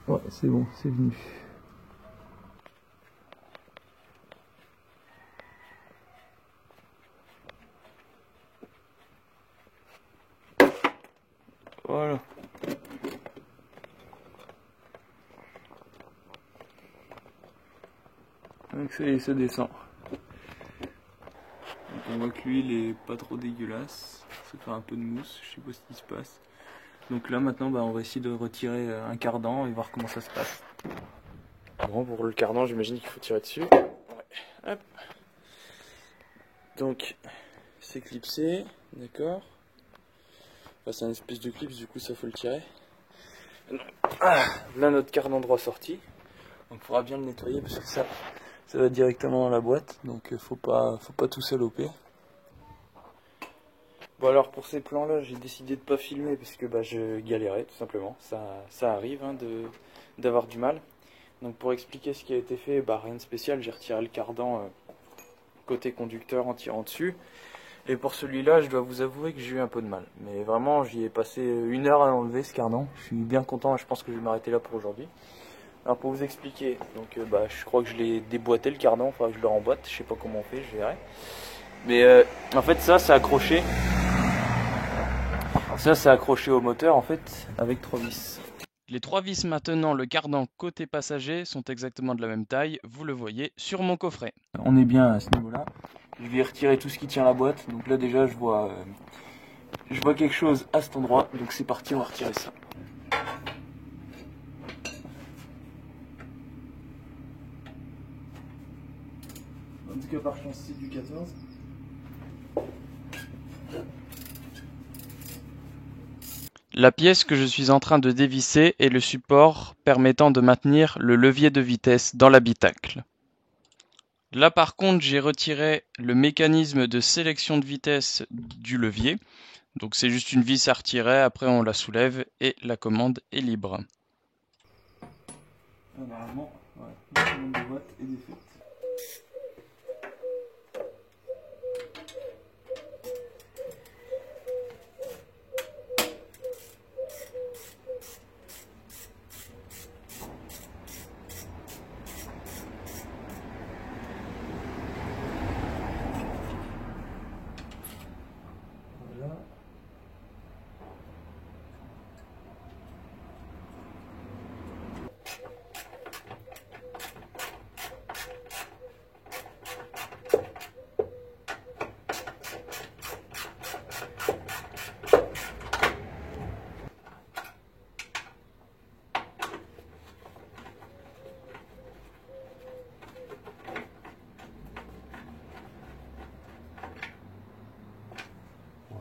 Ouais, c'est bon, c'est venu. Voilà. Donc ça y est, ça descend. Donc on voit que l'huile est pas trop dégueulasse. Ça fait un peu de mousse, je sais pas ce qui se passe. Donc là maintenant on va essayer de retirer un cardan et voir comment ça se passe. Bon, pour le cardan j'imagine qu'il faut tirer dessus. Ouais. Hop. Donc c'est clipsé, d'accord. Enfin, c'est une espèce de clips, du coup ça faut le tirer. Ah, là notre cardan droit sorti. Donc il faudra bien le nettoyer parce que ça va directement dans la boîte. Donc faut pas tout saloper. Bon alors pour ces plans là j'ai décidé de pas filmer parce que je galérais tout simplement. Ça arrive hein, d'avoir du mal. Donc pour expliquer ce qui a été fait, rien de spécial, j'ai retiré le cardan côté conducteur en tirant dessus. Et pour celui-là, je dois vous avouer que j'ai eu un peu de mal. Mais vraiment, j'y ai passé 1 heure à enlever ce cardan. Je suis bien content et je pense que je vais m'arrêter là pour aujourd'hui. Alors pour vous expliquer, donc je crois que je l'ai déboîté le cardan, il faudra que je le remboîte. Je sais pas comment on fait, je verrai. Mais en fait ça, c'est accroché. Ça, c'est accroché au moteur en fait avec 3 vis. Les 3 vis maintenant le cardan côté passager sont exactement de la même taille, vous le voyez sur mon coffret. On est bien à ce niveau-là. Je vais retirer tout ce qui tient la boîte. Donc là déjà je vois quelque chose à cet endroit. Donc c'est parti, on va retirer ça. En tout cas par chance c'est du 14. La pièce que je suis en train de dévisser est le support permettant de maintenir le levier de vitesse dans l'habitacle. Là par contre j'ai retiré le mécanisme de sélection de vitesse du levier. Donc c'est juste une vis à retirer, après on la soulève et la commande est libre. Normalement, la commande de boîte est défaite. Voilà.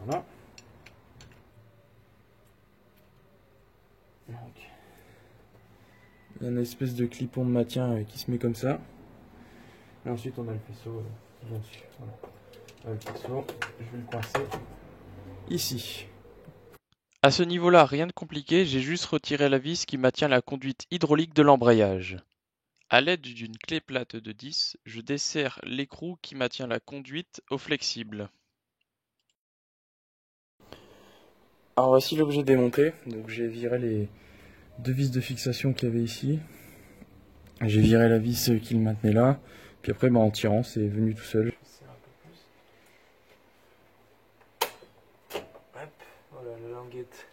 Voilà. Donc, il y a une espèce de clipon de maintien qui se met comme ça. Et ensuite on a le faisceau dessus. Voilà. Le faisceau, je vais le coincer ici. À ce niveau-là, rien de compliqué, j'ai juste retiré la vis qui maintient la conduite hydraulique de l'embrayage. A l'aide d'une clé plate de 10, je desserre l'écrou qui maintient la conduite au flexible. Alors voici l'objet démonté. Donc j'ai viré les 2 vis de fixation qu'il y avait ici. J'ai viré la vis qui le maintenait là. Puis après en tirant c'est venu tout seul. Hop, voilà la languette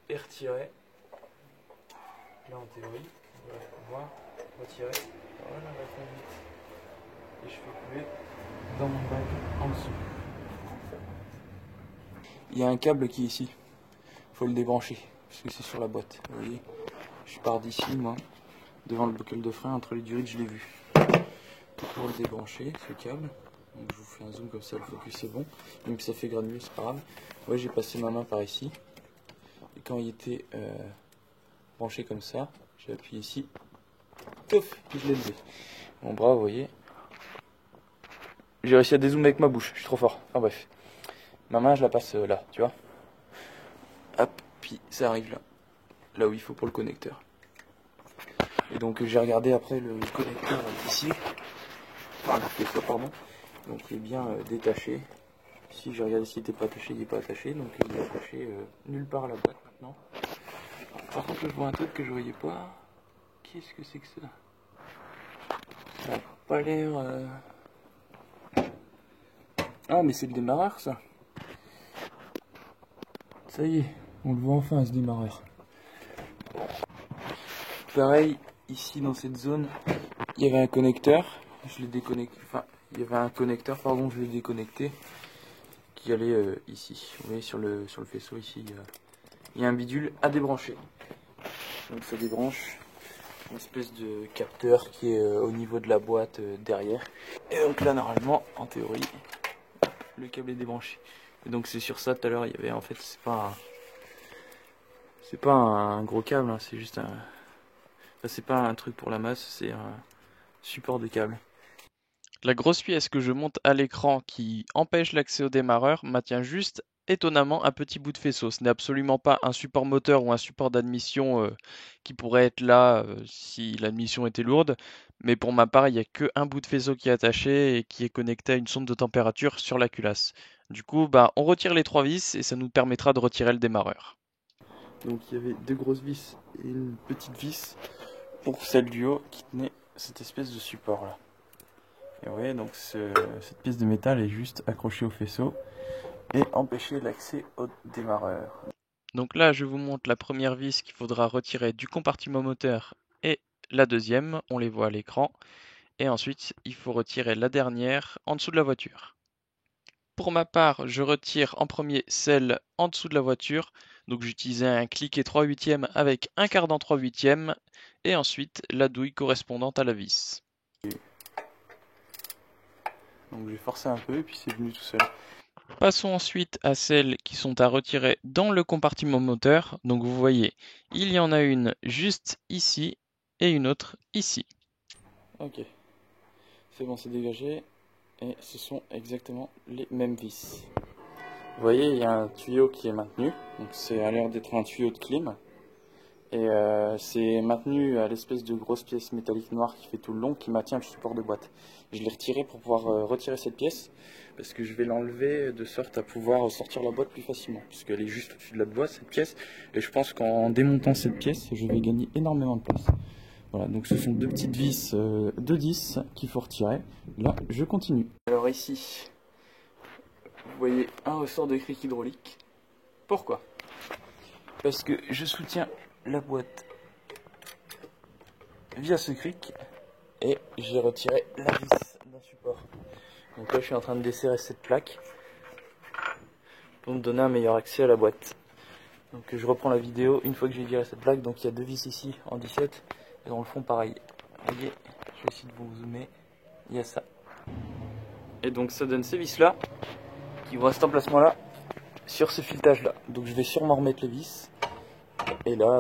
est retirée. Là en théorie, on va pouvoir retirer voilà la conduite. Et je fais couler dans mon bac en dessous. Il y a un câble qui est ici. Il faut le débrancher parce que c'est sur la boîte. Vous voyez, je pars d'ici moi, devant le bocal de frein, entre les durites je l'ai vu. Pour le débrancher ce câble, donc je vous fais un zoom comme ça, le focus est bon. Même si ça fait granuleux, c'est pas grave. Ouais, j'ai passé ma main par ici. Et quand il était branché comme ça, j'ai appuyé ici. Touf, puis je l'ai levé. Mon bras, vous voyez. J'ai réussi à dézoomer avec ma bouche, je suis trop fort. Enfin bref. Ma main, je la passe là, tu vois. Hop, puis ça arrive là. Là où il faut pour le connecteur. Et donc j'ai regardé après le connecteur ici. Enfin, le faisceau, pardon. Donc il est bien détaché. Ici, j'ai regardé s'il n'était pas attaché, il n'est pas attaché. Donc il est attaché nulle part à la boîte maintenant. Par contre, je vois un truc que je voyais pas. Qu'est-ce que c'est que ça? Ça a pas l'air... Ah, mais c'est le démarreur, ça. Ça y est, on le voit enfin, ce démarreur. Pareil, ici dans cette zone, il y avait un connecteur. Je l'ai déconnecté. Enfin, il y avait un connecteur, pardon, je l'ai déconnecté. Qui allait ici. Vous voyez sur le faisceau ici, il y a un bidule à débrancher. Donc ça débranche une espèce de capteur qui est au niveau de la boîte derrière. Et donc là normalement, en théorie, le câble est débranché. Et donc c'est sur ça tout à l'heure, il y avait en fait c'est pas un gros câble, hein, c'est juste un. Enfin, c'est pas un truc pour la masse, c'est un support de câble. La grosse pièce que je monte à l'écran qui empêche l'accès au démarreur maintient juste étonnamment un petit bout de faisceau. Ce n'est absolument pas un support moteur ou un support d'admission qui pourrait être là si l'admission était lourde, mais pour ma part, il n'y a qu'un bout de faisceau qui est attaché et qui est connecté à une sonde de température sur la culasse. Du coup, on retire les 3 vis et ça nous permettra de retirer le démarreur. Donc il y avait 2 grosses vis et une petite vis pour celle du haut qui tenait cette espèce de support là. Et vous voyez, donc cette pièce de métal est juste accrochée au faisceau et empêcher l'accès au démarreur. Donc là, je vous montre la première vis qu'il faudra retirer du compartiment moteur et la deuxième, on les voit à l'écran. Et ensuite, il faut retirer la dernière en dessous de la voiture. Pour ma part, je retire en premier celle en dessous de la voiture. Donc j'utilisais un cliquet 3/8 avec un cardan 3/8 et ensuite la douille correspondante à la vis. Donc j'ai forcé un peu et puis c'est venu tout seul. Passons ensuite à celles qui sont à retirer dans le compartiment moteur. Donc vous voyez, il y en a une juste ici et une autre ici. Ok, c'est bon, c'est dégagé et ce sont exactement les mêmes vis. Vous voyez, il y a un tuyau qui est maintenu, donc c'est à l'air d'être un tuyau de clim. Et c'est maintenu à l'espèce de grosse pièce métallique noire qui fait tout le long, qui maintient le support de boîte. Je l'ai retiré pour pouvoir retirer cette pièce, parce que je vais l'enlever de sorte à pouvoir sortir la boîte plus facilement, puisqu'elle est juste au-dessus de la boîte, cette pièce. Et je pense qu'en démontant cette pièce, je vais gagner énormément de place. Voilà, donc ce sont 2 petites vis de 10 qu'il faut retirer. Là, je continue. Alors ici, vous voyez un ressort de cric hydraulique. Pourquoi? Parce que je soutiens la boîte via ce cric et j'ai retiré la vis d'un support. Donc là je suis en train de desserrer cette plaque pour me donner un meilleur accès à la boîte. Donc je reprends la vidéo une fois que j'ai viré cette plaque. Donc il y a 2 vis ici en 17 et dans le fond pareil. Vous voyez, je vais essayer de vous zoomer, il y a ça. Et donc ça donne ces vis là qui vont à cet emplacement là sur ce filetage là. Donc je vais sûrement remettre les vis. Et là,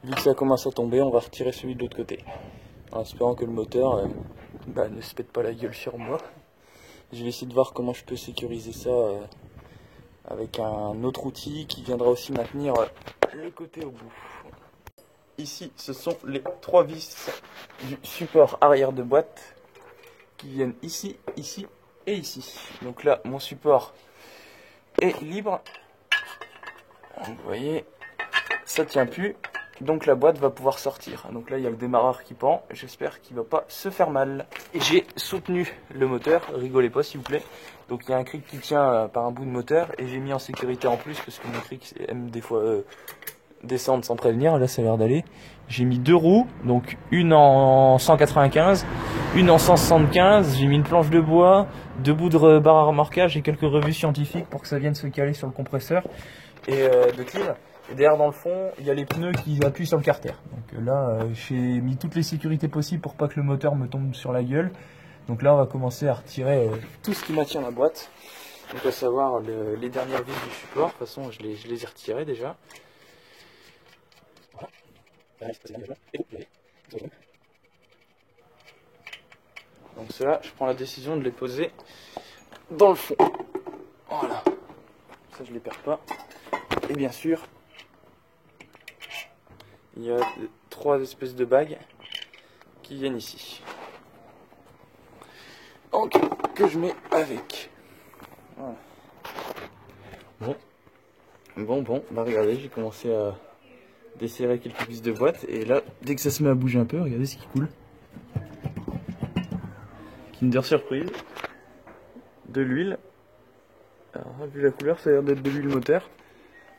vu que ça commence à tomber, on va retirer celui de l'autre côté. En espérant que le moteur ne se pète pas la gueule sur moi. Je vais essayer de voir comment je peux sécuriser ça avec un autre outil qui viendra aussi maintenir le côté au bout. Ici, ce sont les 3 vis du support arrière de boîte qui viennent ici, ici et ici. Donc là, mon support est libre. Vous voyez, ça tient plus, donc la boîte va pouvoir sortir. Donc là il y a le démarreur qui pend, j'espère qu'il va pas se faire mal. Et j'ai soutenu le moteur, rigolez pas s'il vous plaît. Donc il y a un cric qui tient par un bout de moteur et j'ai mis en sécurité en plus parce que mon cric aime des fois descendre sans prévenir. Là ça a l'air d'aller. J'ai mis 2 roues, donc une en 195, une en 175. J'ai mis une planche de bois, 2 bouts de barre à remorquage et quelques revues scientifiques pour que ça vienne se caler sur le compresseur et de clim. Et derrière dans le fond, il y a les pneus qui appuient sur le carter. Donc là, j'ai mis toutes les sécurités possibles pour pas que le moteur me tombe sur la gueule. Donc là, on va commencer à retirer tout ce qui maintient la boîte. Donc à savoir les dernières vis du support. De toute façon, je les ai retirées déjà. Donc cela, je prends la décision de les poser dans le fond. Voilà. Ça, je les perds pas. Et bien sûr, il y a 3 espèces de bagues qui viennent ici. Donc, que je mets avec. Voilà. Bon, regardez, j'ai commencé desserrer quelques vis de boîte. Et là, dès que ça se met à bouger un peu, regardez ce qui coule. Kinder Surprise. De l'huile. Alors, vu la couleur, ça a l'air d'être de l'huile moteur.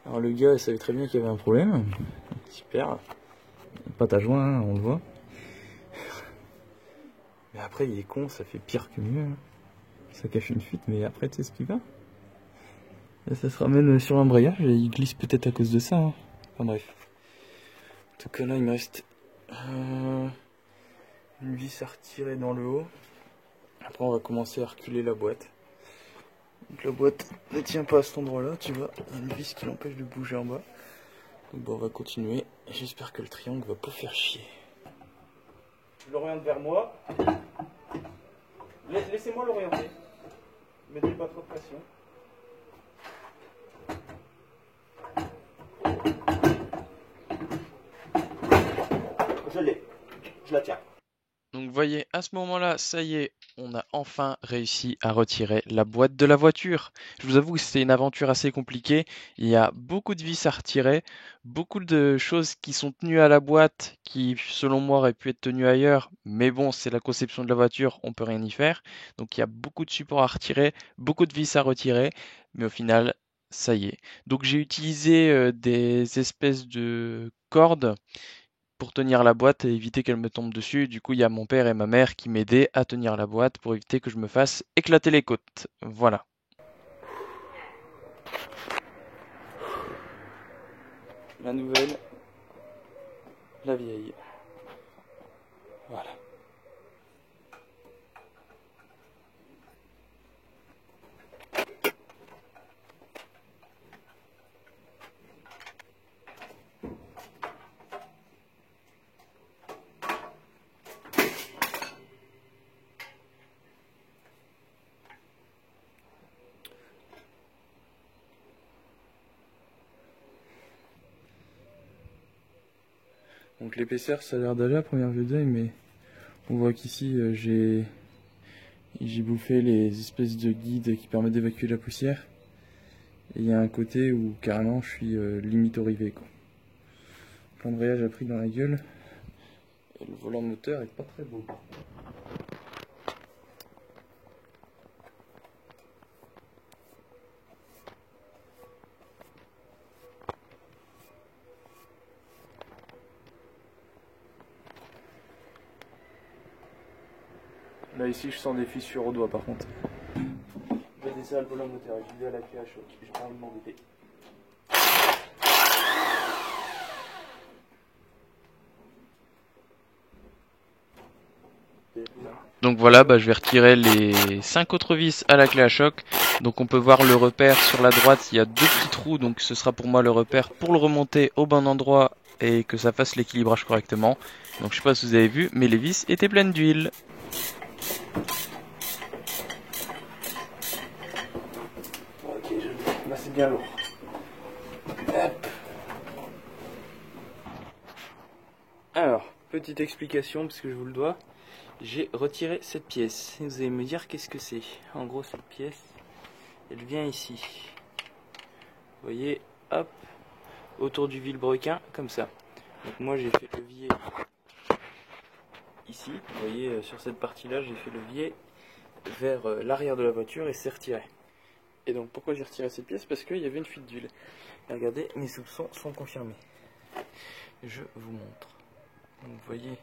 Alors le gars, il savait très bien qu'il y avait un problème. Super. Pâte à joint, hein, on le voit. Mais après, il est con, ça fait pire que mieux. Ça cache une fuite, mais après, tu sais ce qui va. Là, ça se ramène sur l'embrayage et il glisse peut-être à cause de ça. Hein. Enfin bref. En tout cas, là, il me reste une vis à retirer dans le haut. Après, on va commencer à reculer la boîte. Donc la boîte ne tient pas à cet endroit-là, tu vois. Il y a une vis qui l'empêche de bouger en bas. Donc bon, on va continuer. J'espère que le triangle va pas faire chier. Je l'oriente vers moi. Laissez-moi l'orienter. Mettez pas trop de pression. Je l'ai. Je la tiens. Donc vous voyez, à ce moment-là, ça y est, on a enfin réussi à retirer la boîte de la voiture. Je vous avoue que c'était une aventure assez compliquée. Il y a beaucoup de vis à retirer, beaucoup de choses qui sont tenues à la boîte, qui selon moi auraient pu être tenues ailleurs. Mais bon, c'est la conception de la voiture, on peut rien y faire. Donc il y a beaucoup de supports à retirer, beaucoup de vis à retirer. Mais au final, ça y est. Donc j'ai utilisé des espèces de cordes pour tenir la boîte et éviter qu'elle me tombe dessus. Du coup, il y a mon père et ma mère qui m'aidaient à tenir la boîte pour éviter que je me fasse éclater les côtes. Voilà. La nouvelle, la vieille. Voilà. Donc l'épaisseur, ça a l'air d'aller à première vue d'œil, mais on voit qu'ici j'ai bouffé les espèces de guides qui permettent d'évacuer la poussière. Et il y a un côté où carrément je suis limite au rivet, quoi. L'embrayage a pris dans la gueule. Et le volant moteur est pas très beau. Là ici je sens des fissures au doigt par contre. Je vais desserrer le volant moteur, je vais à la clé à choc, j'ai pas envie de m'embêter. Donc voilà, je vais retirer les 5 autres vis à la clé à choc. Donc on peut voir le repère sur la droite, il y a 2 petits trous, donc ce sera pour moi le repère pour le remonter au bon endroit et que ça fasse l'équilibrage correctement. Donc je sais pas si vous avez vu, mais les vis étaient pleines d'huile. Ok, là c'est bien lourd. Hop. Alors, petite explication parce que je vous le dois. J'ai retiré cette pièce. Vous allez me dire qu'est-ce que c'est. En gros, cette pièce, elle vient ici. Vous voyez, hop, autour du vilebrequin, comme ça. Donc moi j'ai fait levier ici. Vous voyez, sur cette partie-là, j'ai fait levier vers l'arrière de la voiture et c'est retiré. Et donc pourquoi j'ai retiré cette pièce? Parce qu'il y avait une fuite d'huile. Regardez, mes soupçons sont confirmés. Je vous montre. Donc, vous voyez,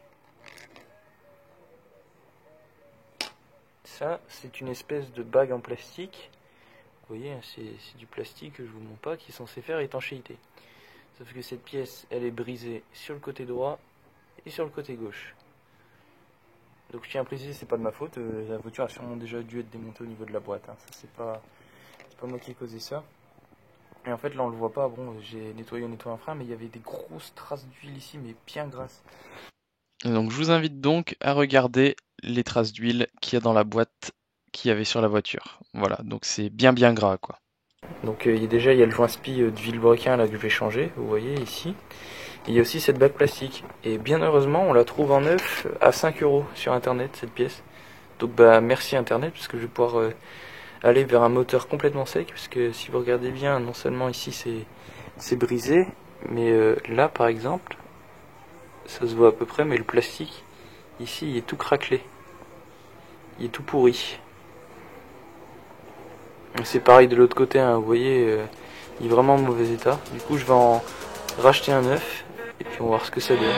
ça c'est une espèce de bague en plastique. Vous voyez, c'est du plastique que je vous montre pas, qui est censé faire étanchéité. Sauf que cette pièce, elle est brisée sur le côté droit et sur le côté gauche. Donc je tiens à préciser, c'est pas de ma faute. La voiture a sûrement déjà dû être démontée au niveau de la boîte. Hein. Ça c'est pas moi qui ai causé ça. Et en fait là on le voit pas. Bon, j'ai nettoyé un frein, mais il y avait des grosses traces d'huile ici, mais bien grasses. Donc je vous invite donc à regarder les traces d'huile qu'il y a dans la boîte qu'il y avait sur la voiture. Voilà, donc c'est bien gras quoi. Donc il y a le joint spi de vilebrequin là que je vais changer, vous voyez ici. Et il y a aussi cette bague plastique. Et bien heureusement, on la trouve en neuf à 5 € sur internet cette pièce. Donc merci internet, parce que je vais pouvoir aller vers un moteur complètement sec. Parce que si vous regardez bien, non seulement ici c'est brisé, Mais là par exemple, ça se voit à peu près, mais le plastique, ici il est tout craquelé. Il est tout pourri. C'est pareil de l'autre côté, hein, vous voyez, il est vraiment en mauvais état. Du coup je vais en racheter un neuf, et puis on va voir ce que ça donne.